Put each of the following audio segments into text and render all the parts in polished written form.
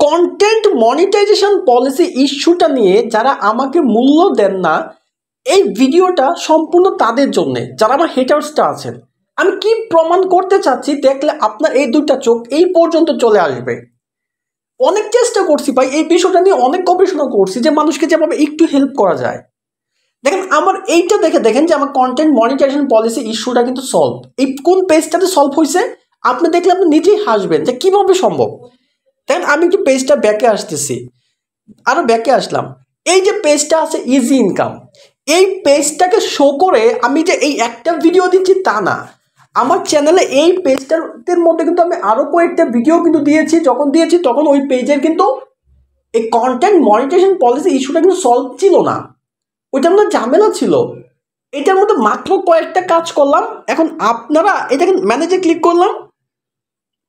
Content monetization policy ইস্যুটা নিয়ে যারা আমাকে মূল্য দেন না, এই ভিডিওটা সম্পূর্ণ তাদের জন্য, যারা আমার হেটার্সটা আছেন। আমি কি প্রমাণ করতে চাচ্ছি দেখলে আপনার এই দুইটা চোখ এই পর্যন্ত চলে আসবে। অনেক চেষ্টা করছি ভাই, এই বিষয়টা নিয়ে অনেক গবেষণা করছি যে মানুষকে যেভাবে একটু হেল্প করা যায়। দেখেন আমার এইটা দেখেন যে আমার কন্টেন্ট মনিটাইজেশন পলিসি ইস্যুটা কিন্তু সলভ। এই কোন পেজটাতে সলভ হয়েছে আপনি দেখলে আপনি নিজেই হাসবেন যে কিভাবে সম্ভব। দেখেন আমি একটু পেজটা ব্যাকে আসতেছি, আরো ব্যাকে আসলাম। এই যে পেজটা আছে ইজি ইনকাম, এই পেজটাকে শো করে আমি যে এই একটা ভিডিও দিচ্ছি তা না, আমার চ্যানেলে এই পেজটার মধ্যে কিন্তু আমি আরো কয়েকটা ভিডিও কিন্তু দিয়েছি। যখন দিয়েছি তখন ওই পেজের কিন্তু এই কন্টেন্ট মনিটাইজেশন পলিসি ইস্যুটা কিন্তু সলভ ছিল না, ওইটার মধ্যে ঝামেলা ছিল। এটার মধ্যে মাত্র কয়েকটা কাজ করলাম। এখন আপনারা এই দেখেন ম্যানেজে ক্লিক করলাম,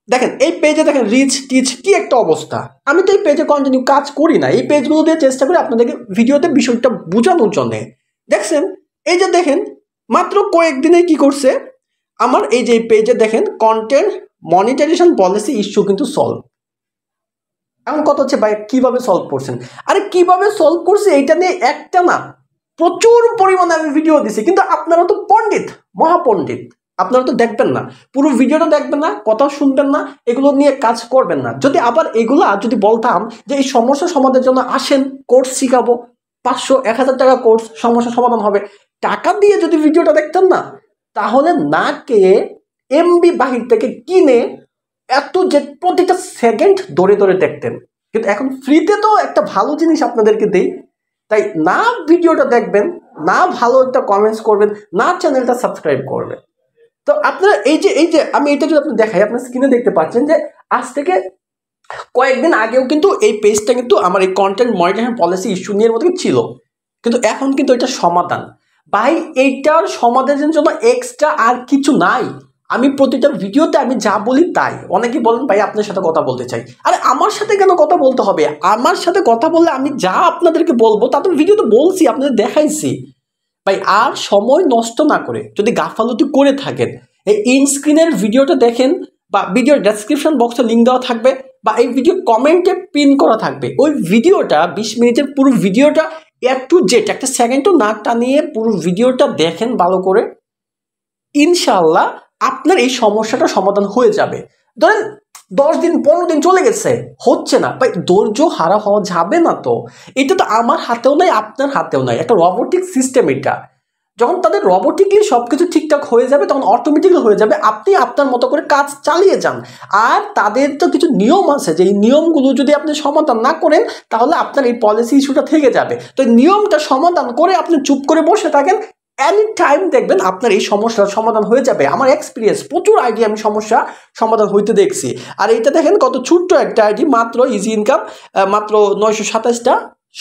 দেখেন এই পেজে দেখেন রিচ টিচ কি একটা অবস্থা। আমি তো এই পেজে কন্টিনিউ কাজ করি না, এই পেজগুলো দিয়ে চেষ্টা করি আপনাদেরকে ভিডিওতে বিষয়টা বোঝানোর জন্য। দেখছেন এই যে দেখেন মাত্র কয়েকদিনে কি করছে আমার এই যে পেজে দেখেন কন্টেন্ট মনিটাইজেশন পলিসি ইস্যু কিন্তু সলভ। এখন কথা হচ্ছে ভাই কিভাবে সলভ করছেন? আরে কিভাবে সলভ করছে এইটা নিয়ে একটা না প্রচুর পরিমাণে আমি ভিডিও দিছি, কিন্তু আপনারা তো পণ্ডিত, মহাপণ্ডিত, আপনারা তো দেখবেন না, পুরো ভিডিওটা দেখবেন না, কথা শুনবেন না, এগুলো নিয়ে কাজ করবেন না। যদি আবার এগুলা যদি বলতাম যে এই সমস্যা সমাধানের জন্য আসেন কোর্স শিখাবো, 500-1000 টাকা কোর্স, সমস্যা সমাধান হবে, টাকা দিয়ে যদি ভিডিওটা দেখতেন না, তাহলে না কে এমবি বাহির থেকে কিনে এত যে প্রতিটা সেকেন্ড ধরে ধরে দেখতেন। কিন্তু এখন ফ্রিতে তো একটা ভালো জিনিস আপনাদেরকে দেই, তাই না ভিডিওটা দেখবেন, না ভালো একটা কমেন্টস করবেন, না চ্যানেলটা সাবস্ক্রাইব করবেন। তো আপনারা এই যে আমি এটা যদি আপনি দেখাই, আপনার স্ক্রিনে দেখতে পাচ্ছেন যে আজ থেকে কয়েকদিন আগেও কিন্তু এই পেজটা কিন্তু আমার এই কন্টেন্ট মনিটাইজেশন পলিসি ইস্যু নিয়ে মতো ছিল, কিন্তু এখন কিন্তু এটা সমাধান। ভাই এইটার সমাধানের জন্য এক্সট্রা আর কিছু নাই। আমি প্রতিটা ভিডিওতে আমি যা বলি তাই। অনেকেই বলেন ভাই আপনার সাথে কথা বলতে চাই, আরে আমার সাথে কেন কথা বলতে হবে? আমার সাথে কথা বললে আমি যা আপনাদেরকে বলবো তা তো ভিডিওতে বলছি, আপনাদের দেখাইছি। ভাই আর সময় নষ্ট না করে যদি গাফালতি করে থাকেন, এই ইনস্ক্রিনের ভিডিওটা দেখেন বা ভিডিওর ডেসক্রিপশন বক্সে লিঙ্ক দেওয়া থাকবে বা এই ভিডিও কমেন্টে পিন করা থাকবে। ওই ভিডিওটা 20 মিনিটের পুরো ভিডিওটা এ টু জেড একটা সেকেন্ডও না টানিয়ে পুরো ভিডিওটা দেখেন ভালো করে, ইনশাআল্লাহ আপনার এই সমস্যাটা সমাধান হয়ে যাবে। ধরেন 10 দিন 15 দিন চলে গেছে, হচ্ছে না, ভাই ধৈর্য হারা হওয়া যাবে না। তো এটা তো আমার হাতেও নাই, আপনার হাতেও নাই, একটা রোবোটিক সিস্টেম এটা। যখন তাদের রোবোটিকলি সবকিছু ঠিকঠাক হয়ে যাবে তখন অটোমেটিক্যালি হয়ে যাবে, আপনি আপনার মতো করে কাজ চালিয়ে যান। আর তাদের তো কিছু নিয়ম আছে, যে এই নিয়মগুলো যদি আপনি সমাধান না করেন তাহলে আপনার এই পলিসি ইস্যুটা থেকে যাবে। তো নিয়মটা সমাধান করে আপনি চুপ করে বসে থাকেন, এনি টাইম দেখবেন আপনার এই সমস্যার সমাধান হয়ে যাবে। আমার এক্সপিরিয়েন্স, প্রচুর আইডি আমি সমস্যা সমাধান হইতে দেখছি। আর এইটা দেখেন কত ছোট্ট একটা আইডি, মাত্র ইজি ইনকাম, মাত্র 927টা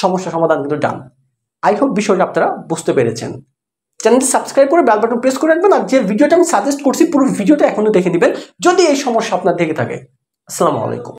সমস্যা সমাধান কিন্তু ডান। আই হোপ বিষয়টা আপনারা বুঝতে পেরেছেন। চ্যানেলটি সাবস্ক্রাইব করে বেল বাটন প্রেস করে রাখবেন। আর যে ভিডিওটা আমি সাজেস্ট করছি পুরো ভিডিওটা এখনই দেখে নেবেন যদি এই সমস্যা আপনার দেখে থাকে। আসসালামু আলাইকুম।